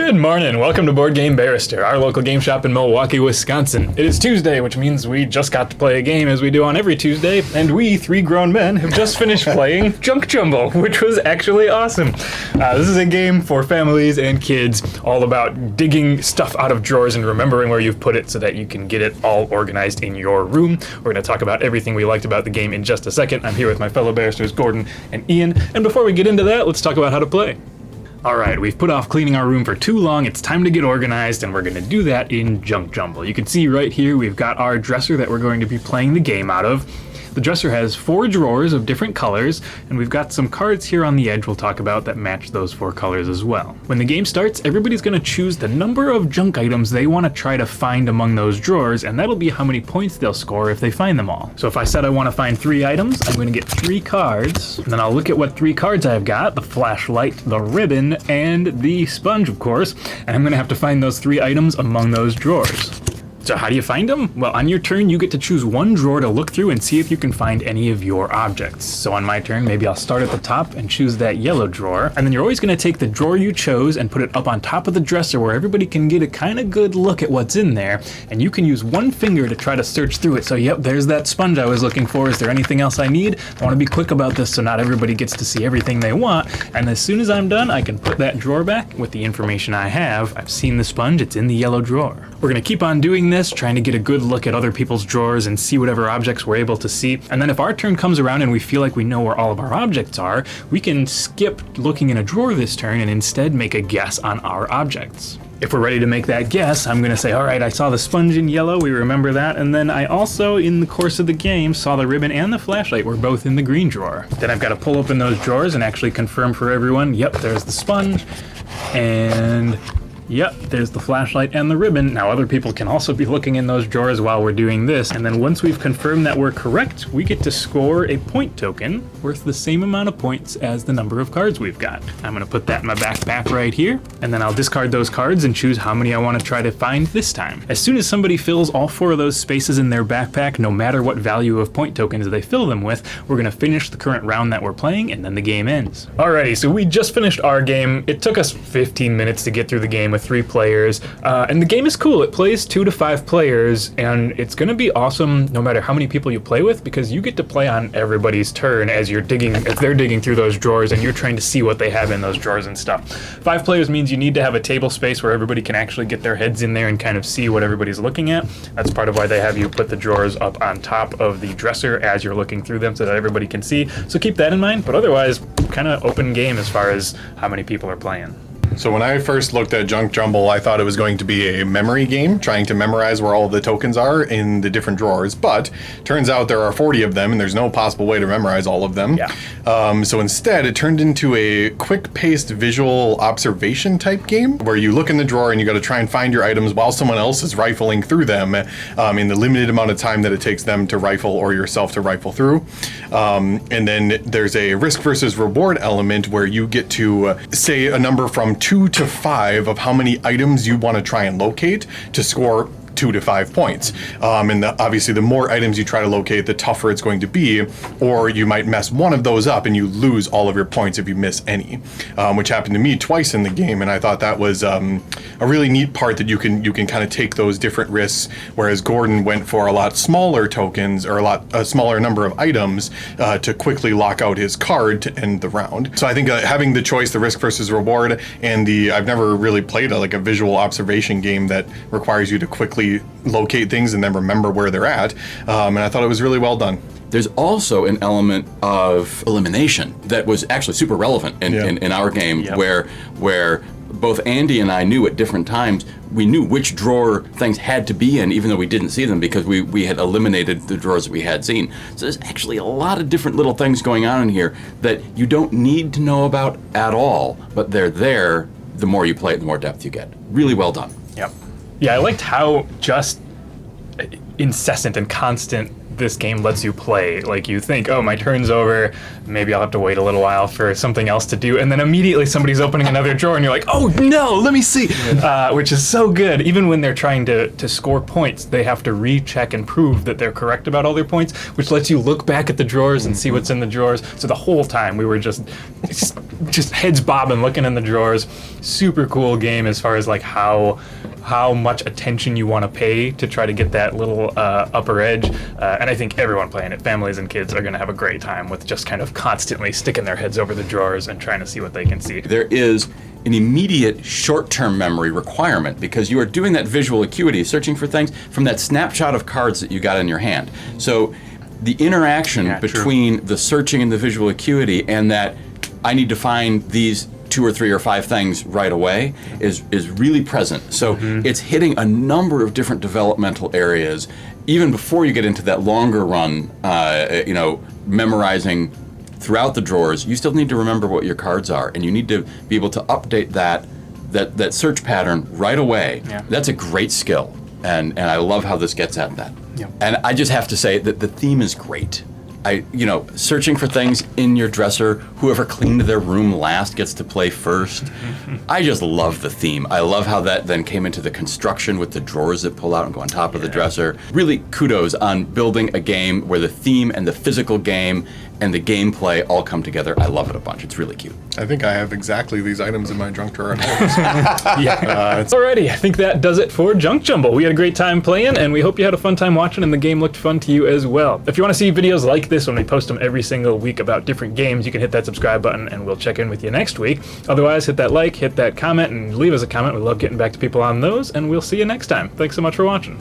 Good morning. Welcome to Board Game Barrister, our local game shop in Milwaukee, Wisconsin. It is Tuesday, which means we just got to play a game as we do on every Tuesday, and we, three grown men, have just finished playing Junk Jumble, which was actually awesome. This is a game for families and kids, all about digging stuff out of drawers and remembering where you've put it so that you can get it all organized in your room. We're going to talk about everything we liked about the game in just a second. I'm here with my fellow barristers, Gordon and Ian, and before we get into that, let's talk about how to play. Alright, we've put off cleaning our room for too long, it's time to get organized, and we're going to do that in Junk Jumble. You can see right here we've got our dresser that we're going to be playing the game out of. The dresser has 4 drawers of different colors, and we've got some cards here on the edge we'll talk about that match those 4 colors as well. When the game starts, everybody's going to choose the number of junk items they want to try to find among those drawers, and that'll be how many points they'll score if they find them all. So if I said I want to find 3 items, I'm going to get 3 cards, and then I'll look at what 3 cards I've got, the flashlight, the ribbon, and the sponge, of course, and I'm going to have to find those 3 items among those drawers. So how do you find them? Well, on your turn, you get to choose one drawer to look through and see if you can find any of your objects. So on my turn, maybe I'll start at the top and choose that yellow drawer. And then you're always gonna take the drawer you chose and put it up on top of the dresser where everybody can get a kind of good look at what's in there. And you can use one finger to try to search through it. So yep, there's that sponge I was looking for. Is there anything else I need? I wanna be quick about this so not everybody gets to see everything they want. And as soon as I'm done, I can put that drawer back with the information I have. I've seen the sponge, it's in the yellow drawer. We're gonna keep on doing this, trying to get a good look at other people's drawers and see whatever objects we're able to see. And then if our turn comes around and we feel like we know where all of our objects are, we can skip looking in a drawer this turn and instead make a guess on our objects. If we're ready to make that guess, I'm gonna say, all right, I saw the sponge in yellow, we remember that, and then I also, in the course of the game, saw the ribbon and the flashlight were both in the green drawer. Then I've gotta pull open those drawers and actually confirm for everyone, yep, there's the sponge, and yep, there's the flashlight and the ribbon. Now other people can also be looking in those drawers while we're doing this, and then once we've confirmed that we're correct, we get to score a point token worth the same amount of points as the number of cards we've got. I'm gonna put that in my backpack right here, and then I'll discard those cards and choose how many I want to try to find this time. As soon as somebody fills all 4 of those spaces in their backpack, no matter what value of point tokens they fill them with, we're gonna finish the current round that we're playing, and then the game ends. Alrighty, so we just finished our game. It took us 15 minutes to get through the game with 3 players, and the game is cool. It plays 2 to 5 players, and it's gonna be awesome no matter how many people you play with, because you get to play on everybody's turn as they're digging through those drawers and you're trying to see what they have in those drawers and stuff. 5 players means you need to have a table space where everybody can actually get their heads in there and kind of see what everybody's looking at. That's part of why they have you put the drawers up on top of the dresser as you're looking through them so that everybody can see. So keep that in mind, but otherwise, kind of open game as far as how many people are playing. So when I first looked at Junk Jumble, I thought it was going to be a memory game, trying to memorize where all of the tokens are in the different drawers, but turns out there are 40 of them and there's no possible way to memorize all of them. Yeah. So instead, it turned into a quick-paced visual observation type game where you look in the drawer and you got to try and find your items while someone else is rifling through them in the limited amount of time that it takes them to rifle or yourself to rifle through. And then there's a risk versus reward element where you get to say a number from 2 to 5 of how many items you want to try and locate to score 2 to 5 points. And obviously the more items you try to locate, the tougher it's going to be, or you might mess one of those up and you lose all of your points if you miss any, which happened to me twice in the game, and I thought that was a really neat part that you can kind of take those different risks, whereas Gordon went for a lot smaller tokens or a smaller number of items to quickly lock out his card to end the round. So I think having the choice, the risk versus reward, and I've never really played a visual observation game that requires you to quickly locate things and then remember where they're at, and I thought it was really well done. There's also an element of elimination that was actually super relevant in our game. Yep. where both Andy and I knew at different times, we knew which drawer things had to be in even though we didn't see them because we had eliminated the drawers that we had seen. So there's actually a lot of different little things going on in here that you don't need to know about at all, but they're there. The more you play it, the more depth you get. Really well done. Yep. Yeah, I liked how just incessant and constant this game lets you play. Like, you think, oh, my turn's over, maybe I'll have to wait a little while for something else to do, and then immediately somebody's opening another drawer and you're like, oh no, let me see. Which is so good. Even when they're trying to score points, they have to recheck and prove that they're correct about all their points, which lets you look back at the drawers and see what's in the drawers. So the whole time we were just heads bobbing looking in the drawers. Super cool game as far as like how much attention you want to pay to try to get that little upper edge. And I think everyone playing it, families and kids, are going to have a great time with just kind of constantly sticking their heads over the drawers and trying to see what they can see. There is an immediate short-term memory requirement because you are doing that visual acuity, searching for things from that snapshot of cards that you got in your hand. So the interaction between the searching and the visual acuity and that I need to find these 2 or 3 or 5 things right away is really present. So it's hitting a number of different developmental areas even before you get into that longer run, memorizing throughout the drawers. You still need to remember what your cards are, and you need to be able to update that search pattern right away. Yeah. That's a great skill, and I love how this gets at that. Yeah. And I just have to say that the theme is great. Searching for things in your dresser, whoever cleaned their room last gets to play first. I just love the theme. I love how that then came into the construction with the drawers that pull out and go on top of the dresser. Really kudos on building a game where the theme and the physical game and the gameplay all come together. I love it a bunch. It's really cute. I think I have exactly these items in my junk drawer at home. Alrighty, I think that does it for Junk Jumble. We had a great time playing, and we hope you had a fun time watching, and the game looked fun to you as well. If you want to see videos like this when we post them every single week about different games, you can hit that subscribe button, and we'll check in with you next week. Otherwise, hit that like, hit that comment, and leave us a comment. We love getting back to people on those, and we'll see you next time. Thanks so much for watching.